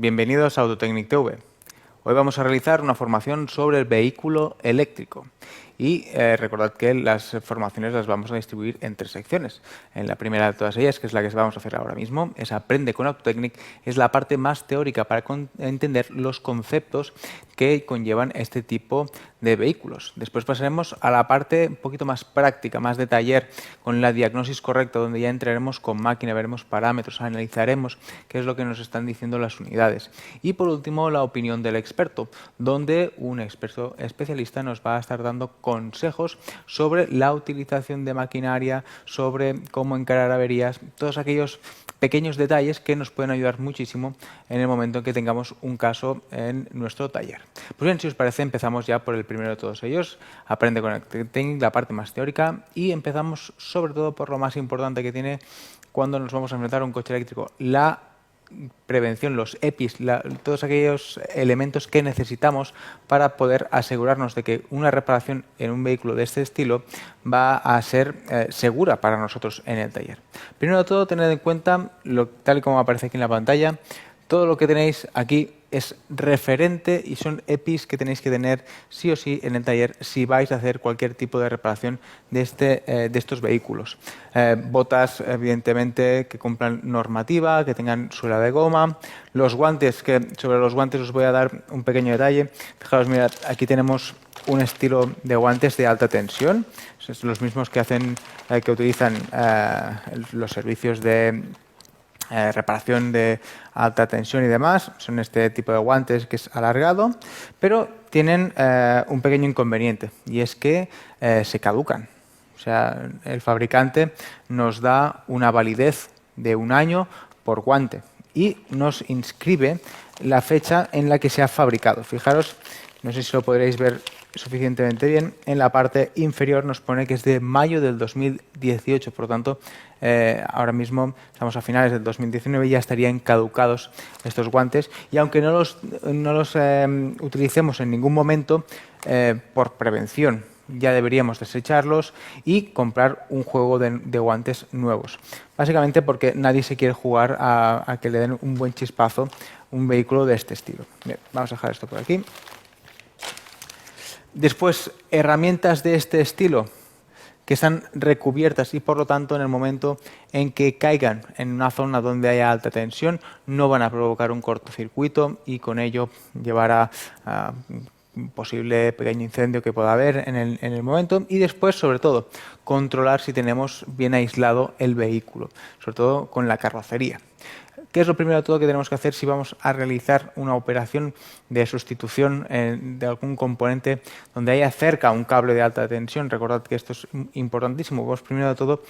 bienvenidos a Autotechnic TV. Hoy vamos a realizar una formación sobre el vehículo eléctrico. Y recordad que las formaciones las vamos a distribuir en 3 secciones. En la primera de todas ellas, que es la que vamos a hacer ahora mismo, es Aprende con Autotechnic, es la parte más teórica para entender los conceptos que conllevan este tipo de vehículos. Después pasaremos a la parte un poquito más práctica, más de taller, con la diagnosis correcta, donde ya entraremos con máquina, veremos parámetros, analizaremos qué es lo que nos están diciendo las unidades. Y por último, la opinión del experto, donde un experto especialista nos va a estar dando consejos sobre la utilización de maquinaria, sobre cómo encarar averías, todos aquellos pequeños detalles que nos pueden ayudar muchísimo en el momento en que tengamos un caso en nuestro taller. Pues bien, si os parece, empezamos ya por el primero de todos ellos, Aprende con Autotechnic, la parte más teórica, y empezamos sobre todo por lo más importante que tiene cuando nos vamos a enfrentar a un coche eléctrico, la prevención, los EPIs, todos aquellos elementos que necesitamos para poder asegurarnos de que una reparación en un vehículo de este estilo va a ser segura para nosotros en el taller. Primero de todo, tened en cuenta, tal y como aparece aquí en la pantalla, todo lo que tenéis aquí es referente y son EPIs que tenéis que tener sí o sí en el taller si vais a hacer cualquier tipo de reparación de estos vehículos. Botas, evidentemente, que cumplan normativa, que tengan suela de goma. Los guantes, que sobre los guantes os voy a dar un pequeño detalle. Fijaos, mirad, aquí tenemos un estilo de guantes de alta tensión. Son los mismos que utilizan los servicios de reparación de alta tensión y demás. Son este tipo de guantes que es alargado, pero tienen un pequeño inconveniente, y es que se caducan. O sea, el fabricante nos da una validez de 1 año por guante y nos inscribe la fecha en la que se ha fabricado. Fijaros, no sé si lo podréis ver suficientemente bien, en la parte inferior nos pone que es de mayo del 2018, por lo tanto, ahora mismo estamos a finales del 2019 y ya estarían caducados estos guantes, y aunque no los utilicemos en ningún momento, por prevención ya deberíamos desecharlos y comprar un juego de guantes nuevos. Básicamente porque nadie se quiere jugar a que le den un buen chispazo a un vehículo de este estilo. Bien, vamos a dejar esto por aquí. Después, herramientas de este estilo que están recubiertas y, por lo tanto, en el momento en que caigan en una zona donde haya alta tensión, no van a provocar un cortocircuito y con ello llevar a un posible pequeño incendio que pueda haber en el momento. Y después, sobre todo, controlar si tenemos bien aislado el vehículo, sobre todo con la carrocería. ¿Qué es lo primero de todo que tenemos que hacer si vamos a realizar una operación de sustitución de algún componente donde haya cerca un cable de alta tensión? Recordad que esto es importantísimo. Vamos primero de todo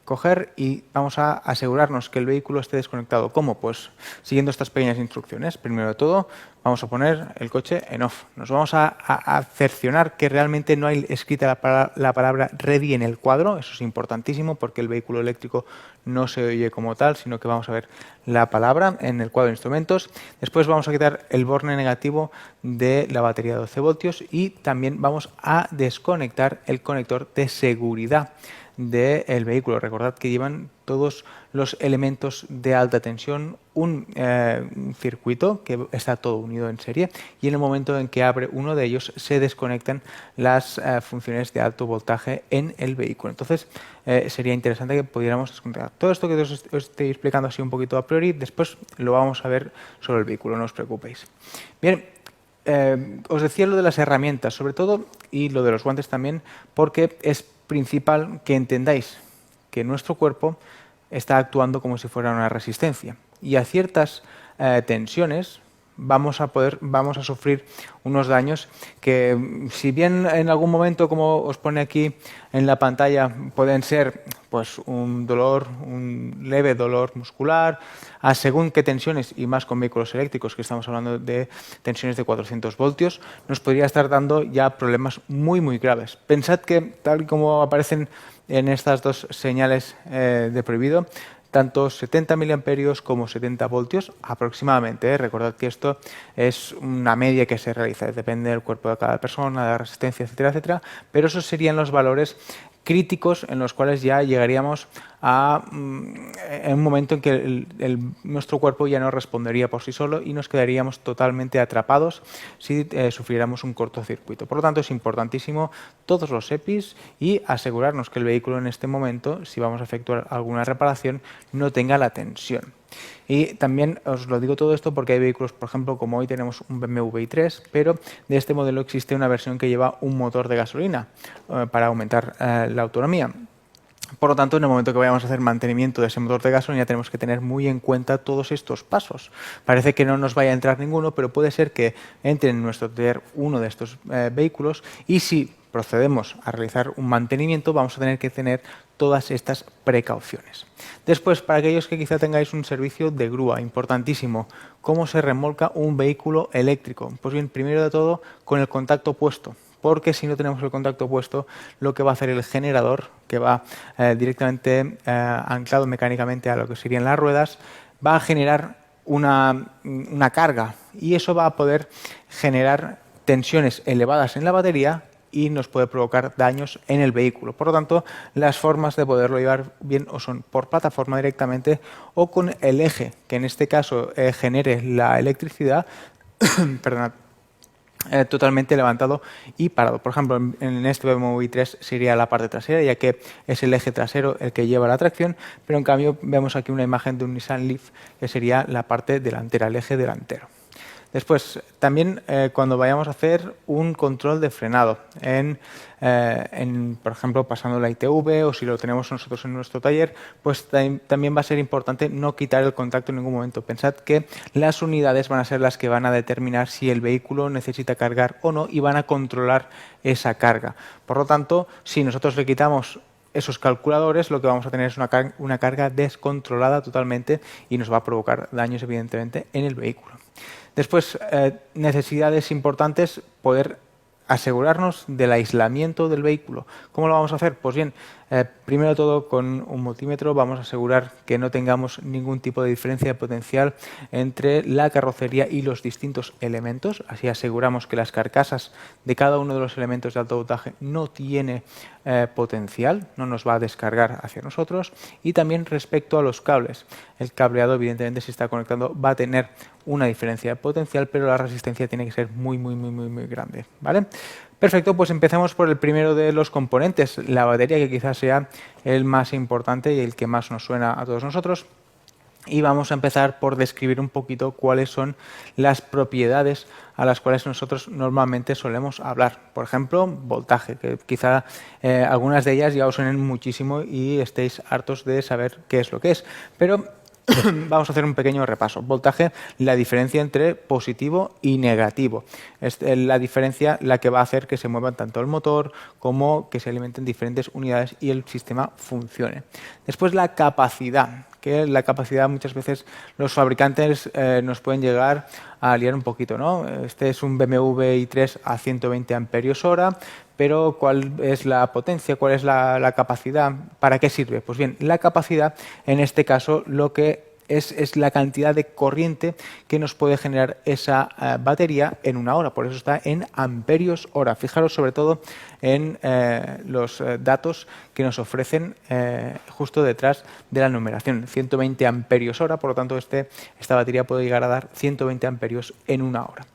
coger y vamos a asegurarnos que el vehículo esté desconectado. ¿Cómo? Pues siguiendo estas pequeñas instrucciones. Primero de todo, vamos a poner el coche en off. Nos vamos a cerciorar que realmente no hay escrita la palabra ready en el cuadro. Eso es importantísimo porque el vehículo eléctrico no se oye como tal, sino que vamos a ver la palabra en el cuadro de instrumentos. Después vamos a quitar el borne negativo de la batería de 12 voltios y también vamos a desconectar el conector de seguridad del vehículo. Recordad que llevan todos los elementos de alta tensión un circuito que está todo unido en serie, y en el momento en que abre uno de ellos se desconectan las funciones de alto voltaje en el vehículo. Entonces sería interesante que pudiéramos desconectar todo esto que os estoy explicando así un poquito a priori. Después lo vamos a ver sobre el vehículo, no os preocupéis. Bien, os decía lo de las herramientas, sobre todo, y lo de los guantes también, porque es principal que entendáis que nuestro cuerpo está actuando como si fuera una resistencia, y a ciertas tensiones vamos a sufrir unos daños que, si bien en algún momento, como os pone aquí en la pantalla, pueden ser pues un leve dolor muscular, a según qué tensiones, y más con vehículos eléctricos, que estamos hablando de tensiones de 400 voltios, nos podría estar dando ya problemas muy, muy graves. Pensad que, tal y como aparecen en estas 2 señales de prohibido, tanto 70 miliamperios como 70 voltios aproximadamente. Recordad que esto es una media que se realiza, depende del cuerpo de cada persona, de la resistencia, etcétera, etcétera, pero esos serían los valores críticos en los cuales ya llegaríamos a en un momento en que nuestro cuerpo ya no respondería por sí solo y nos quedaríamos totalmente atrapados si sufriéramos un cortocircuito. Por lo tanto, es importantísimo todos los EPIs y asegurarnos que el vehículo en este momento, si vamos a efectuar alguna reparación, no tenga la tensión. Y también os lo digo todo esto porque hay vehículos, por ejemplo, como hoy tenemos un BMW i3, pero de este modelo existe una versión que lleva un motor de gasolina para aumentar la autonomía. Por lo tanto, en el momento que vayamos a hacer mantenimiento de ese motor de gasolina, tenemos que tener muy en cuenta todos estos pasos. Parece que no nos vaya a entrar ninguno, pero puede ser que entre en nuestro taller uno de estos vehículos y si procedemos a realizar un mantenimiento, vamos a tener que tener todas estas precauciones. Después, para aquellos que quizá tengáis un servicio de grúa, importantísimo, ¿cómo se remolca un vehículo eléctrico? Pues bien, primero de todo, con el contacto puesto. Porque si no tenemos el contacto puesto, lo que va a hacer el generador, que va directamente anclado mecánicamente a lo que serían las ruedas, va a generar una carga y eso va a poder generar tensiones elevadas en la batería y nos puede provocar daños en el vehículo. Por lo tanto, las formas de poderlo llevar bien o son por plataforma directamente o con el eje, que en este caso genere la electricidad, perdonad, totalmente levantado y parado. Por ejemplo, en este BMW i3 sería la parte trasera, ya que es el eje trasero el que lleva la tracción, pero en cambio vemos aquí una imagen de un Nissan Leaf, que sería la parte delantera, el eje delantero. Después, también cuando vayamos a hacer un control de frenado, por ejemplo, pasando la ITV o si lo tenemos nosotros en nuestro taller, pues también va a ser importante no quitar el contacto en ningún momento. Pensad que las unidades van a ser las que van a determinar si el vehículo necesita cargar o no y van a controlar esa carga. Por lo tanto, si nosotros le quitamos esos calculadores, lo que vamos a tener es una carga descontrolada totalmente y nos va a provocar daños, evidentemente, en el vehículo. Después, necesidades importantes, poder asegurarnos del aislamiento del vehículo. ¿Cómo lo vamos a hacer? Pues bien, primero de todo con un multímetro vamos a asegurar que no tengamos ningún tipo de diferencia de potencial entre la carrocería y los distintos elementos. Así aseguramos que las carcasas de cada uno de los elementos de alto voltaje no tiene potencial, no nos va a descargar hacia nosotros. Y también respecto a los cables. El cableado, evidentemente, si está conectando, va a tener una diferencia de potencial, pero la resistencia tiene que ser muy grande, ¿vale? Perfecto, pues empecemos por el primero de los componentes, la batería, que quizás sea el más importante y el que más nos suena a todos nosotros. Y vamos a empezar por describir un poquito cuáles son las propiedades a las cuales nosotros normalmente solemos hablar. Por ejemplo, voltaje, que quizá algunas de ellas ya os suenen muchísimo y estéis hartos de saber qué es lo que es. Pero vamos a hacer un pequeño repaso. Voltaje, la diferencia entre positivo y negativo. Es la diferencia la que va a hacer que se muevan tanto el motor como que se alimenten diferentes unidades y el sistema funcione. Después, la capacidad, que la capacidad muchas veces los fabricantes nos pueden llegar a liar un poquito, ¿no? Este es un BMW i3 a 120 amperios hora, pero ¿cuál es la potencia? ¿Cuál es la capacidad? ¿Para qué sirve? Pues bien, la capacidad en este caso lo que es la cantidad de corriente que nos puede generar esa batería en una hora. Por eso está en amperios hora. Fijaros sobre todo en los datos que nos ofrecen justo detrás de la numeración. 120 amperios hora, por lo tanto esta batería puede llegar a dar 120 amperios en una hora.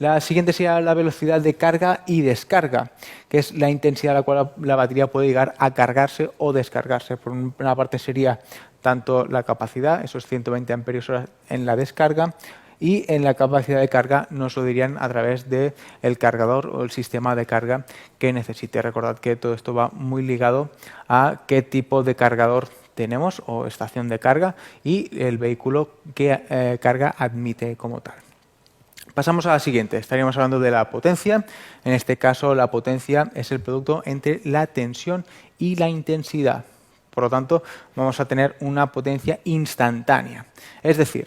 La siguiente sería la velocidad de carga y descarga, que es la intensidad a la cual la batería puede llegar a cargarse o descargarse. Por una parte sería tanto la capacidad, esos 120 amperios hora en la descarga, y en la capacidad de carga nos lo dirían a través del cargador o el sistema de carga que necesite. Recordad que todo esto va muy ligado a qué tipo de cargador tenemos o estación de carga y el vehículo que carga admite como tal. Pasamos a la siguiente, estaríamos hablando de la potencia. En este caso, la potencia es el producto entre la tensión y la intensidad. Por lo tanto, vamos a tener una potencia instantánea. Es decir,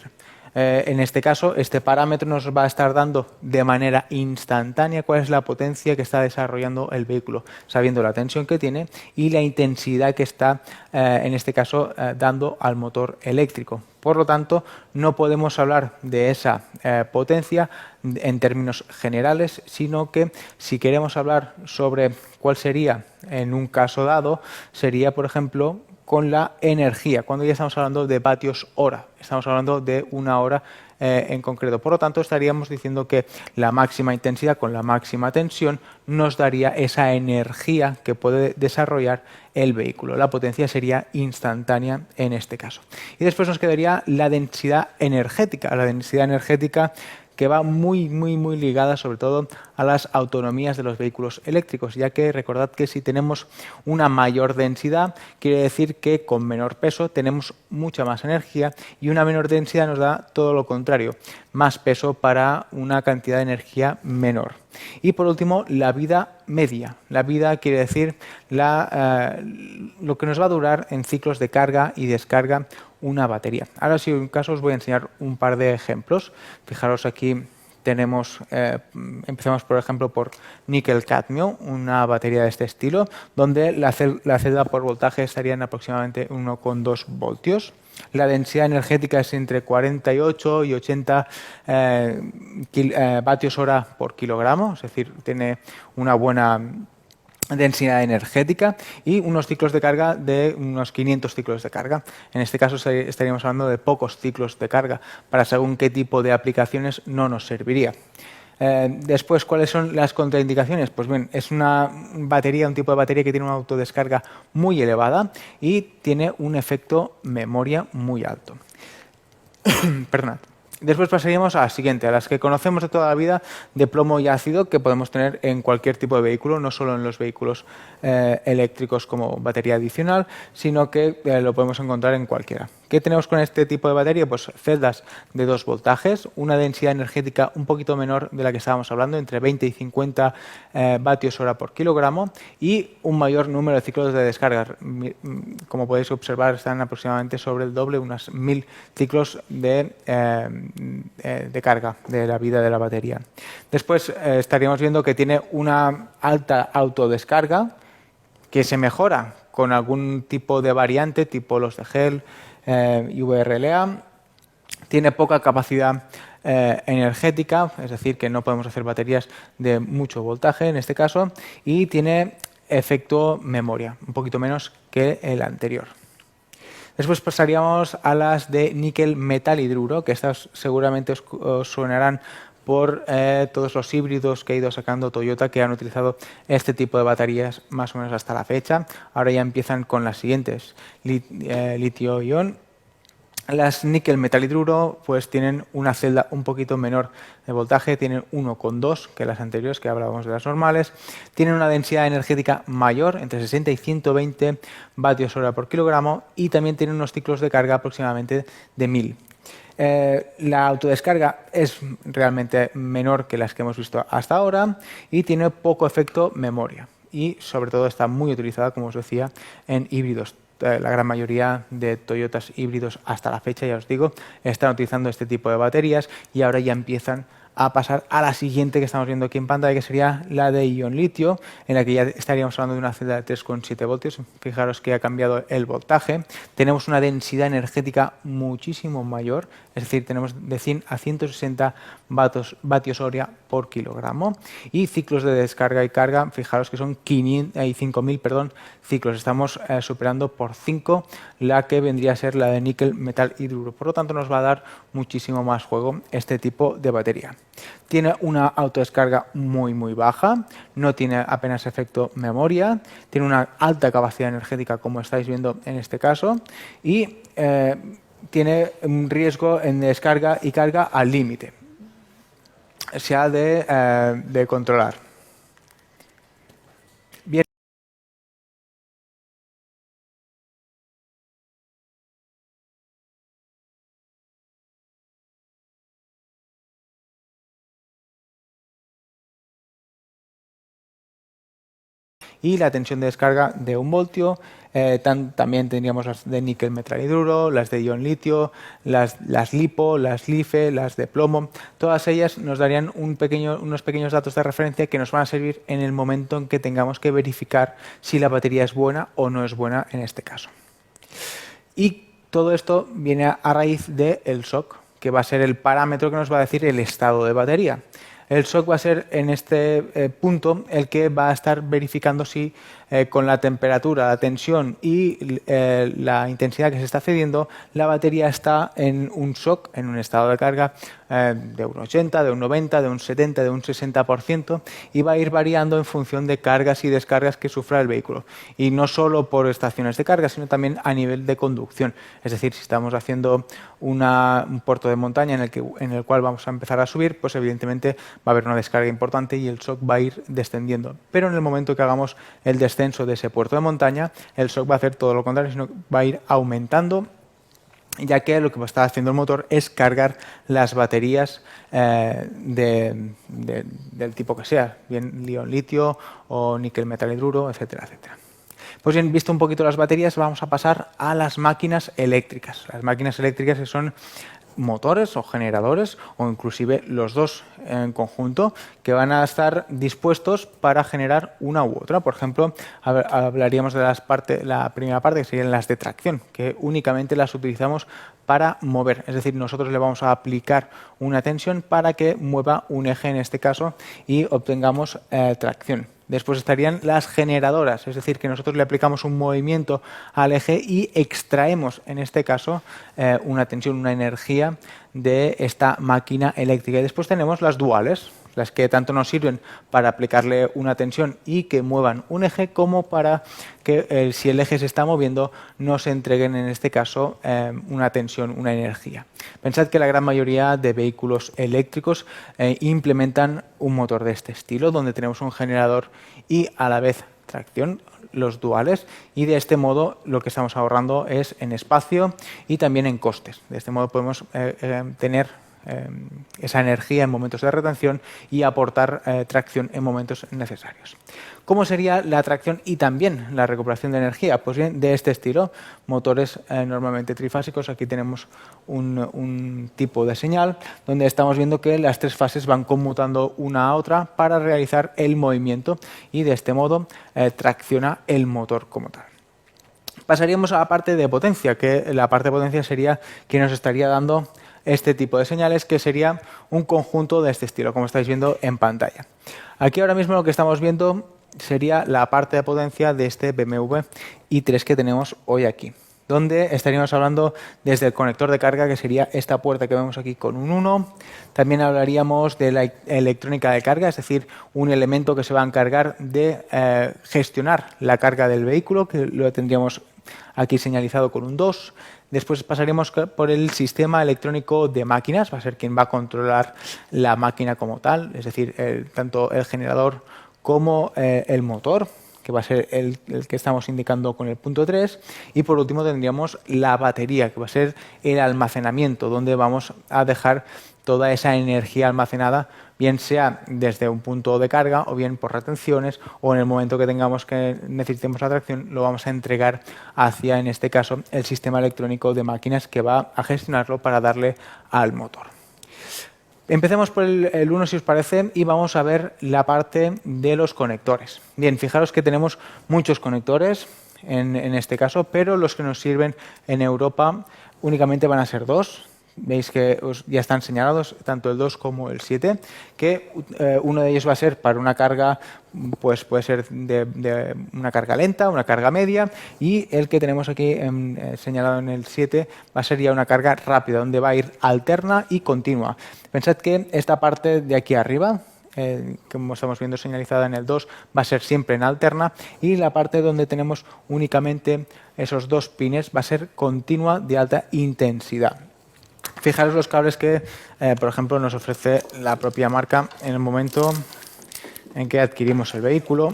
En este caso, este parámetro nos va a estar dando de manera instantánea cuál es la potencia que está desarrollando el vehículo, sabiendo la tensión que tiene y la intensidad que está, en este caso, dando al motor eléctrico. Por lo tanto, no podemos hablar de esa potencia en términos generales, sino que si queremos hablar sobre cuál sería en un caso dado, sería, por ejemplo, con la energía, cuando ya estamos hablando de vatios hora, estamos hablando de una hora en concreto. Por lo tanto, estaríamos diciendo que la máxima intensidad con la máxima tensión nos daría esa energía que puede desarrollar el vehículo. La potencia sería instantánea en este caso. Y después nos quedaría la densidad energética. La densidad energética que va muy ligada sobre todo a las autonomías de los vehículos eléctricos, ya que recordad que si tenemos una mayor densidad, quiere decir que con menor peso tenemos mucha más energía y una menor densidad nos da todo lo contrario, más peso para una cantidad de energía menor. Y por último, la vida media. La vida quiere decir lo que nos va a durar en ciclos de carga y descarga una batería. Ahora, si en caso, os voy a enseñar un par de ejemplos. Fijaros aquí tenemos, empezamos por ejemplo por níquel-cadmio, una batería de este estilo, donde la celda por voltaje estaría en aproximadamente 1,2 voltios. La densidad energética es entre 48 y 80 vatios hora por kilogramo, es decir, tiene una buena densidad energética y unos ciclos de carga de unos 500 ciclos de carga. En este caso estaríamos hablando de pocos ciclos de carga. Para según qué tipo de aplicaciones no nos serviría. Después, ¿cuáles son las contraindicaciones? Pues bien, es una batería, un tipo de batería que tiene una autodescarga muy elevada y tiene un efecto memoria muy alto. Perdonad. Después pasaríamos a la siguiente, a las que conocemos de toda la vida, de plomo y ácido, que podemos tener en cualquier tipo de vehículo, no solo en los vehículos eléctricos como batería adicional, sino que lo podemos encontrar en cualquiera. ¿Qué tenemos con este tipo de batería? Pues celdas de 2 voltajes, una densidad energética un poquito menor de la que estábamos hablando, entre 20 y 50 vatios hora por kilogramo, y un mayor número de ciclos de descarga. Como podéis observar, están aproximadamente sobre el doble, unos 1000 ciclos de carga de la vida de la batería. Después estaríamos viendo que tiene una alta autodescarga que se mejora con algún tipo de variante, tipo los de gel y VRLA. Tiene poca capacidad energética, es decir, que no podemos hacer baterías de mucho voltaje en este caso, y tiene efecto memoria, un poquito menos que el anterior. Después pasaríamos a las de níquel metal hidruro, que estas seguramente os sonarán por todos los híbridos que ha ido sacando Toyota, que han utilizado este tipo de baterías más o menos hasta la fecha. Ahora ya empiezan con las siguientes, litio-ion. Las níquel metal hidruro pues tienen una celda un poquito menor de voltaje, tienen 1,2 que las anteriores, que hablábamos de las normales. Tienen una densidad energética mayor, entre 60 y 120 vatios hora por kilogramo, y también tienen unos ciclos de carga aproximadamente de 1000. La autodescarga es realmente menor que las que hemos visto hasta ahora y tiene poco efecto memoria. Y sobre todo está muy utilizada, como os decía, en híbridos. La gran mayoría de Toyotas híbridos hasta la fecha, ya os digo, están utilizando este tipo de baterías y ahora ya empiezan a pasar a la siguiente que estamos viendo aquí en pantalla, que sería la de ion litio, en la que ya estaríamos hablando de una celda de 3,7 voltios. Fijaros que ha cambiado el voltaje. Tenemos una densidad energética muchísimo mayor, es decir, tenemos de 100 a 160 vatios hora por kilogramo. Y ciclos de descarga y carga, fijaros que son 5.000 ciclos. Estamos superando por 5 la que vendría a ser la de níquel metal hidruro. Por lo tanto, nos va a dar muchísimo más juego este tipo de batería. Tiene una autodescarga muy baja, no tiene apenas efecto memoria, tiene una alta capacidad energética, como estáis viendo en este caso, y tiene un riesgo en descarga y carga al límite. Se ha de controlar. Bien. y la tensión de descarga de 1 voltio. También tendríamos las de níquel metal hidruro, las de ion litio, las LiPo, las LiFe, las de plomo. Todas ellas nos darían unos pequeños datos de referencia que nos van a servir en el momento en que tengamos que verificar si la batería es buena o no es buena en este caso. Y todo esto viene a raíz del shock, que va a ser el parámetro que nos va a decir el estado de batería. El shock va a ser en este punto el que va a estar verificando si con la temperatura, la tensión y la intensidad que se está cediendo, la batería está en un shock, en un estado de carga de un 80, de un 90, de un 70, de un 60%, y va a ir variando en función de cargas y descargas que sufra el vehículo. Y no solo por estaciones de carga, sino también a nivel de conducción. Es decir, si estamos haciendo un puerto de montaña en el cual vamos a empezar a subir, pues evidentemente va a haber una descarga importante y el shock va a ir descendiendo. Pero en el momento que hagamos el descenso de ese puerto de montaña, el shock va a hacer todo lo contrario, sino que va a ir aumentando, ya que lo que está haciendo el motor es cargar las baterías del tipo que sea, bien ion litio o níquel metal hidruro, etcétera, etcétera. Pues bien, visto un poquito las baterías, vamos a pasar a las máquinas eléctricas. Las máquinas eléctricas que son motores o generadores, o inclusive los dos en conjunto, que van a estar dispuestos para generar una u otra. Por ejemplo, hablaríamos de la primera parte, que serían las de tracción, que únicamente las utilizamos para mover. Es decir, nosotros le vamos a aplicar una tensión para que mueva un eje en este caso y obtengamos tracción. Después estarían las generadoras, es decir, que nosotros le aplicamos un movimiento al eje y extraemos, en este caso, una tensión, una energía de esta máquina eléctrica. Y después tenemos las duales, las que tanto nos sirven para aplicarle una tensión y que muevan un eje, como para que si el eje se está moviendo nos entreguen, en este caso, una tensión, una energía. Pensad que la gran mayoría de vehículos eléctricos implementan un motor de este estilo, donde tenemos un generador y a la vez tracción, los duales, y de este modo lo que estamos ahorrando es en espacio y también en costes. De este modo podemos tener esa energía en momentos de retención y aportar tracción en momentos necesarios. ¿Cómo sería la tracción y también la recuperación de energía? Pues bien, de este estilo, motores normalmente trifásicos. Aquí tenemos un tipo de señal donde estamos viendo que las tres fases van conmutando una a otra para realizar el movimiento, y de este modo tracciona el motor como tal. Pasaríamos a la parte de potencia, que la parte de potencia sería que nos estaría dando este tipo de señales, que sería un conjunto de este estilo, como estáis viendo en pantalla. Aquí ahora mismo lo que estamos viendo sería la parte de potencia de este BMW i3 que tenemos hoy aquí, donde estaríamos hablando desde el conector de carga, que sería esta puerta que vemos aquí con un 1. También hablaríamos de la electrónica de carga, es decir, un elemento que se va a encargar de gestionar la carga del vehículo, que lo tendríamos aquí señalizado con un 2. Después pasaremos por el sistema electrónico de máquinas, va a ser quien va a controlar la máquina como tal, es decir, tanto el generador como el motor, que va a ser el que estamos indicando con el punto 3. Y por último tendríamos la batería, que va a ser el almacenamiento, donde vamos a dejar toda esa energía almacenada, bien sea desde un punto de carga o bien por retenciones, o en el momento que necesitemos la tracción lo vamos a entregar hacia, en este caso, el sistema electrónico de máquinas, que va a gestionarlo para darle al motor. Empecemos por el 1, si os parece, y vamos a ver la parte de los conectores. Bien, fijaros que tenemos muchos conectores en este caso, pero los que nos sirven en Europa únicamente van a ser 2. Veis que ya están señalados tanto el 2 como el 7, que uno de ellos va a ser para una carga, pues puede ser de una carga lenta, una carga media, y el que tenemos aquí señalado en el 7 va a ser ya una carga rápida, donde va a ir alterna y continua. Pensad que esta parte de aquí arriba, como estamos viendo señalizada en el 2, va a ser siempre en alterna, y la parte donde tenemos únicamente esos 2 pines va a ser continua de alta intensidad. Fijaros los cables que, por ejemplo, nos ofrece la propia marca en el momento en que adquirimos el vehículo.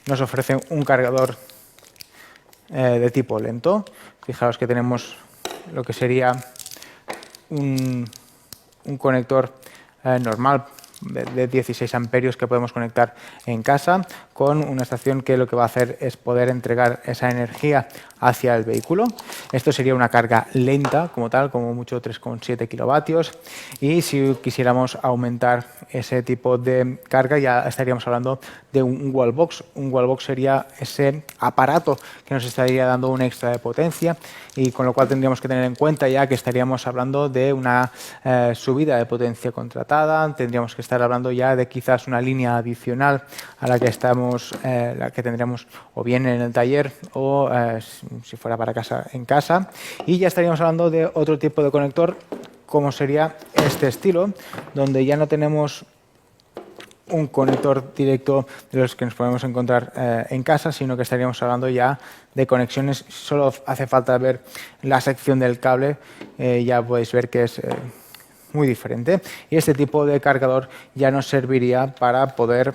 Nos ofrece un cargador de tipo lento. Fijaros que tenemos lo que sería un conector normal de 16 amperios que podemos conectar en casa, con una estación que lo que va a hacer es poder entregar esa energía hacia el vehículo. Esto sería una carga lenta como tal, como mucho 3,7 kilovatios, y si quisiéramos aumentar ese tipo de carga ya estaríamos hablando de un wallbox. Un wallbox sería ese aparato que nos estaría dando un extra de potencia, y con lo cual tendríamos que tener en cuenta ya que estaríamos hablando de una subida de potencia contratada. Tendríamos que estar hablando ya de quizás una línea adicional a la que la que tendríamos o bien en el taller o si fuera para casa, en casa, y ya estaríamos hablando de otro tipo de conector como sería este estilo, donde ya no tenemos un conector directo de los que nos podemos encontrar en casa, sino que estaríamos hablando ya de conexiones. Solo hace falta ver la sección del cable, ya podéis ver que es muy diferente, y este tipo de cargador ya nos serviría para poder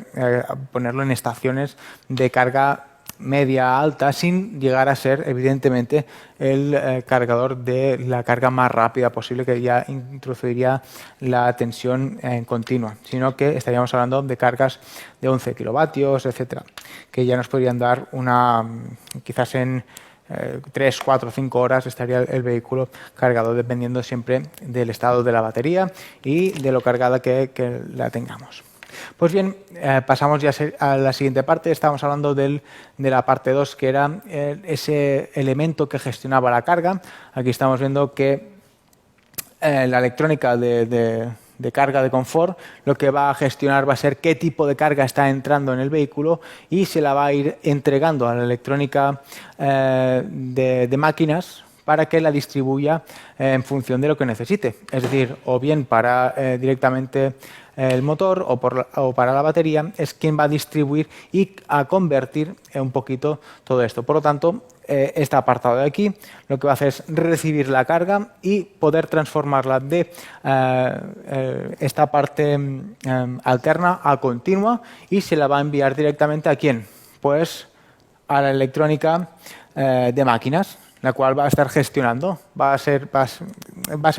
ponerlo en estaciones de carga media alta, sin llegar a ser evidentemente el cargador de la carga más rápida posible, que ya introduciría la tensión continua, sino que estaríamos hablando de cargas de 11 kilovatios, etcétera, que ya nos podrían dar quizás en 3, 4, 5 horas estaría el vehículo cargado, dependiendo siempre del estado de la batería y de lo cargada que la tengamos. Pues bien, pasamos ya a la siguiente parte. Estábamos hablando de la parte 2, que era ese elemento que gestionaba la carga. Aquí estamos viendo que la electrónica de carga de confort lo que va a gestionar va a ser qué tipo de carga está entrando en el vehículo, y se la va a ir entregando a la electrónica de máquinas para que la distribuya en función de lo que necesite. Es decir, o bien para directamente el motor o para la batería, es quien va a distribuir y a convertir un poquito todo esto. Por lo tanto, este apartado de aquí lo que va a hacer es recibir la carga y poder transformarla de esta parte alterna a continua, y se la va a enviar directamente ¿a quién? Pues a la electrónica de máquinas, la cual va a estar gestionando. Va a ser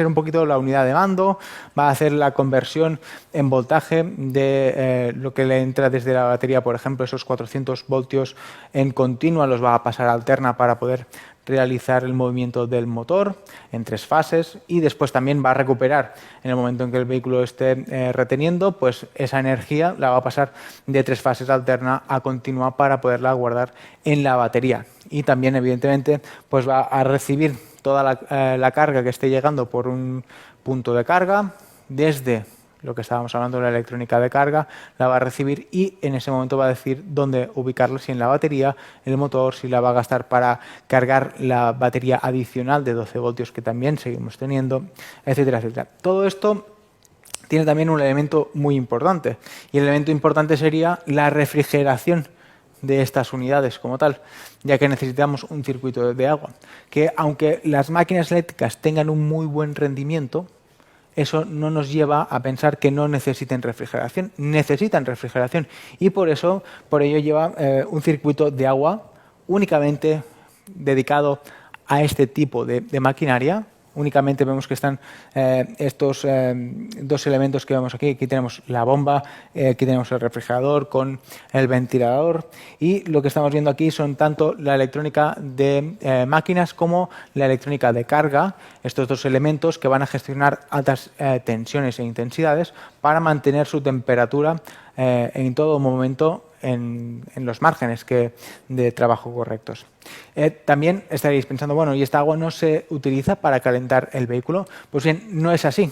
un poquito la unidad de mando, va a hacer la conversión en voltaje de lo que le entra desde la batería, por ejemplo, esos 400 voltios en continua los va a pasar a alterna para poder realizar el movimiento del motor en 3 fases, y después también va a recuperar en el momento en que el vehículo esté reteniendo, pues esa energía la va a pasar de 3 fases alterna a continua para poderla guardar en la batería. Y también, evidentemente, pues va a recibir toda la carga que esté llegando por un punto de carga desde lo que estábamos hablando de la electrónica de carga, la va a recibir y en ese momento va a decir dónde ubicarla, si en la batería, en el motor, si la va a gastar para cargar la batería adicional de 12 voltios que también seguimos teniendo, etcétera, etcétera. Todo esto tiene también un elemento muy importante, y el elemento importante sería la refrigeración de estas unidades como tal, ya que necesitamos un circuito de agua, que aunque las máquinas eléctricas tengan un muy buen rendimiento, eso no nos lleva a pensar que no necesiten refrigeración. Necesitan refrigeración, y por ello lleva un circuito de agua únicamente dedicado a este tipo de maquinaria. Únicamente vemos que están estos 2 elementos que vemos aquí. Aquí tenemos la bomba, aquí tenemos el refrigerador con el ventilador, y lo que estamos viendo aquí son tanto la electrónica de máquinas como la electrónica de carga, estos 2 elementos que van a gestionar altas tensiones e intensidades para mantener su temperatura en todo momento en los márgenes de trabajo correctos. También estaréis pensando, bueno, ¿y esta agua no se utiliza para calentar el vehículo? Pues bien, no es así.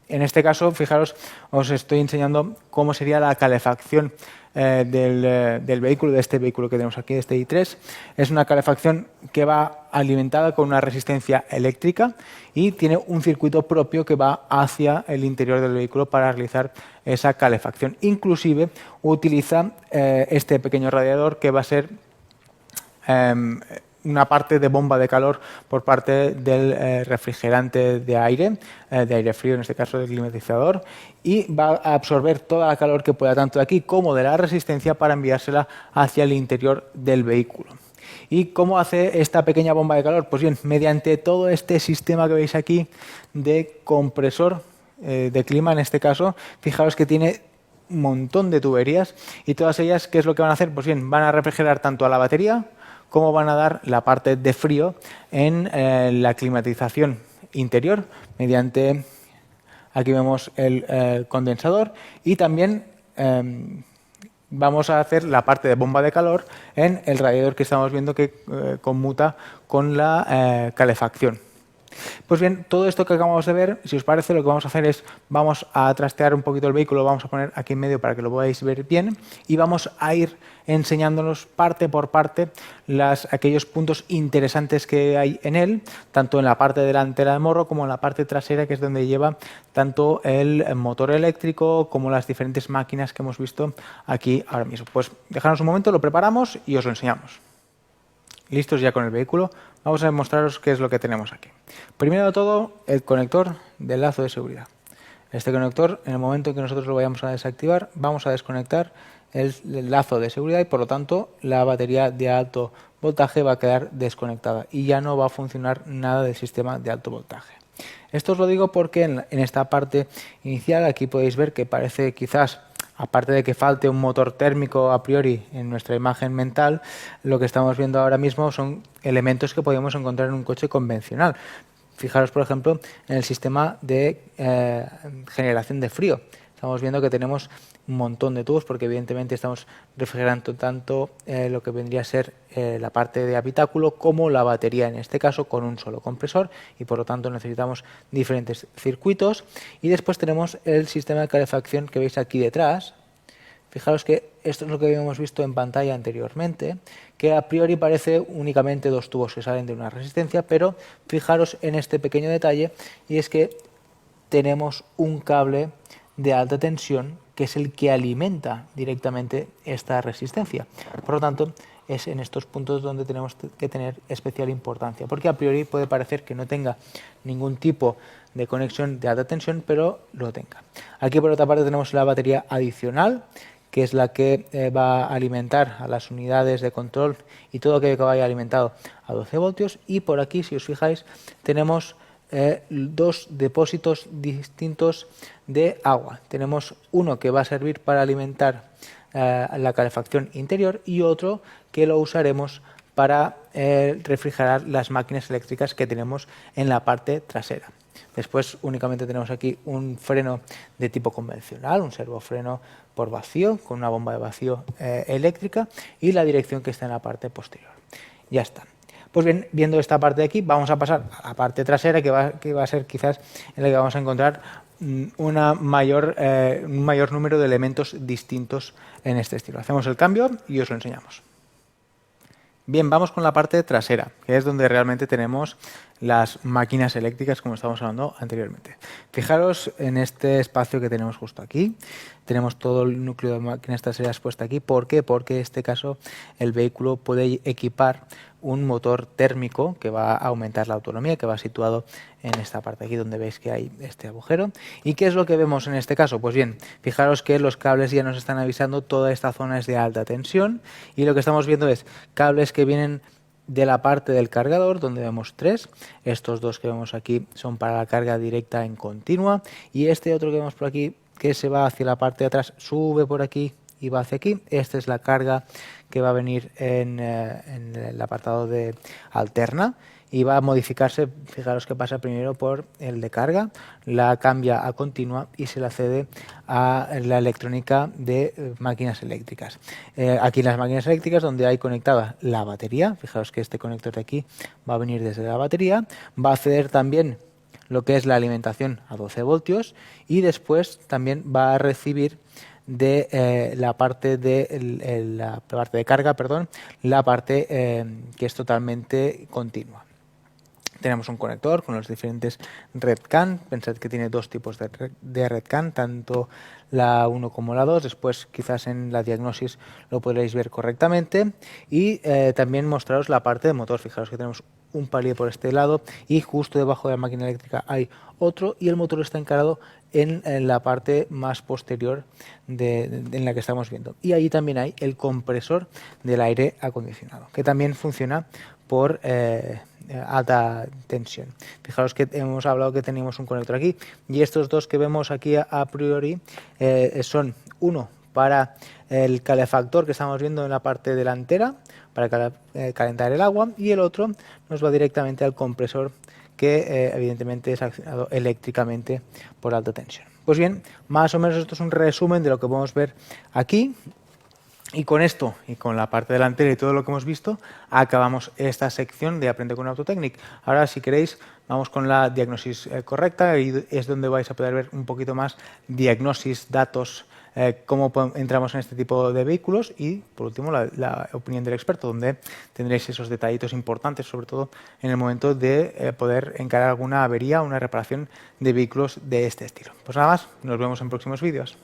En este caso, fijaros, os estoy enseñando cómo sería la calefacción del vehículo, de este vehículo que tenemos aquí, este i3. Es una calefacción que va alimentada con una resistencia eléctrica y tiene un circuito propio que va hacia el interior del vehículo para realizar esa calefacción. Inclusive utiliza este pequeño radiador que va a ser una parte de bomba de calor por parte del refrigerante de aire frío, en este caso del climatizador, y va a absorber toda la calor que pueda, tanto de aquí como de la resistencia, para enviársela hacia el interior del vehículo. ¿Y cómo hace esta pequeña bomba de calor? Pues bien, mediante todo este sistema que veis aquí de compresor de clima, en este caso, fijaros que tiene un montón de tuberías y todas ellas, ¿qué es lo que van a hacer? Pues bien, van a refrigerar tanto a la batería como van a dar la parte de frío en la climatización interior mediante, aquí vemos el condensador, y también vamos a hacer la parte de bomba de calor en el radiador que estamos viendo que conmuta con la calefacción. Pues bien, todo esto que acabamos de ver, si os parece, lo que vamos a hacer es, vamos a trastear un poquito el vehículo, lo vamos a poner aquí en medio para que lo podáis ver bien, y vamos a ir enseñándonos parte por parte aquellos puntos interesantes que hay en él, tanto en la parte delantera del morro como en la parte trasera, que es donde lleva tanto el motor eléctrico como las diferentes máquinas que hemos visto aquí ahora mismo. Pues dejadnos un momento, lo preparamos y os lo enseñamos. Listos ya con el vehículo, vamos a mostraros qué es lo que tenemos aquí. Primero de todo, el conector del lazo de seguridad. Este conector, en el momento en que nosotros lo vayamos a desactivar, vamos a desconectar el lazo de seguridad y por lo tanto la batería de alto voltaje va a quedar desconectada y ya no va a funcionar nada del sistema de alto voltaje. Esto os lo digo porque en esta parte inicial aquí podéis ver que parece quizás, aparte de que falte un motor térmico a priori en nuestra imagen mental, lo que estamos viendo ahora mismo son elementos que podemos encontrar en un coche convencional. Fijaros, por ejemplo, en el sistema de generación de frío. Estamos viendo que tenemos un montón de tubos porque evidentemente estamos refrigerando tanto lo que vendría a ser la parte de habitáculo como la batería, en este caso con un solo compresor, y por lo tanto necesitamos diferentes circuitos. Y después tenemos el sistema de calefacción que veis aquí detrás. Fijaros que esto es lo que habíamos visto en pantalla anteriormente, que a priori parece únicamente dos tubos que salen de una resistencia, pero fijaros en este pequeño detalle, y es que tenemos un cable de alta tensión que es el que alimenta directamente esta resistencia. Por lo tanto, es en estos puntos donde tenemos que tener especial importancia, porque a priori puede parecer que no tenga ningún tipo de conexión de alta tensión, pero lo tenga. Aquí por otra parte tenemos la batería adicional, que es la que va a alimentar a las unidades de control y todo aquello que vaya alimentado a 12 voltios. Y por aquí, si os fijáis, tenemos dos depósitos distintos de agua. Tenemos uno que va a servir para alimentar la calefacción interior y otro que lo usaremos para refrigerar las máquinas eléctricas que tenemos en la parte trasera. Después únicamente tenemos aquí un freno de tipo convencional, un servofreno por vacío con una bomba de vacío eléctrica y la dirección que está en la parte posterior. Ya está. Pues bien, viendo esta parte de aquí, vamos a pasar a la parte trasera, que va a ser quizás en la que vamos a encontrar un mayor número de elementos distintos en este estilo. Hacemos el cambio y os lo enseñamos. Bien, vamos con la parte trasera, que es donde realmente tenemos las máquinas eléctricas, como estábamos hablando anteriormente. Fijaros en este espacio que tenemos justo aquí. Tenemos todo el núcleo de máquinas traseras puesto aquí. ¿Por qué? Porque en este caso el vehículo puede equipar un motor térmico que va a aumentar la autonomía, que va situado en esta parte aquí donde veis que hay este agujero. ¿Y qué es lo que vemos en este caso? Pues bien, fijaros que los cables ya nos están avisando, toda esta zona es de alta tensión y lo que estamos viendo es cables que vienen de la parte del cargador, donde vemos tres. Estos dos que vemos aquí son para la carga directa en continua y este otro que vemos por aquí que se va hacia la parte de atrás, sube por aquí y va hacia aquí. Esta es la carga que va a venir en el apartado de alterna y va a modificarse. Fijaros que pasa primero por el de carga, la cambia a continua y se la cede a la electrónica de máquinas eléctricas. Aquí en las máquinas eléctricas donde hay conectada la batería, fijaros que este conector de aquí va a venir desde la batería, va a ceder también lo que es la alimentación a 12 voltios y después también va a recibir de la parte de carga, perdón, la parte que es totalmente continua. Tenemos un conector con los diferentes RedCan. Pensad que tiene dos tipos de RedCan, tanto la 1 como la 2. Después quizás en la diagnosis lo podréis ver correctamente. Y también mostraros la parte de motor. Fijaros que tenemos un palier por este lado y justo debajo de la máquina eléctrica hay otro, y el motor está encarado en la parte más posterior en la que estamos viendo. Y ahí también hay el compresor del aire acondicionado, que también funciona por alta tensión. Fijaros que hemos hablado que teníamos un conector aquí, y estos dos que vemos aquí a priori son uno para el calefactor que estamos viendo en la parte delantera, para calentar el agua, y el otro nos va directamente al compresor que evidentemente es accionado eléctricamente por alta tensión. Pues bien, más o menos esto es un resumen de lo que podemos ver aquí. Y con esto, y con la parte delantera y todo lo que hemos visto, acabamos esta sección de Aprende con Autotechnic. Ahora, si queréis, vamos con la diagnosis correcta, y es donde vais a poder ver un poquito más diagnosis, datos, cómo entramos en este tipo de vehículos, y, por último, la opinión del experto, donde tendréis esos detallitos importantes, sobre todo en el momento de poder encarar alguna avería o una reparación de vehículos de este estilo. Pues nada más, nos vemos en próximos vídeos.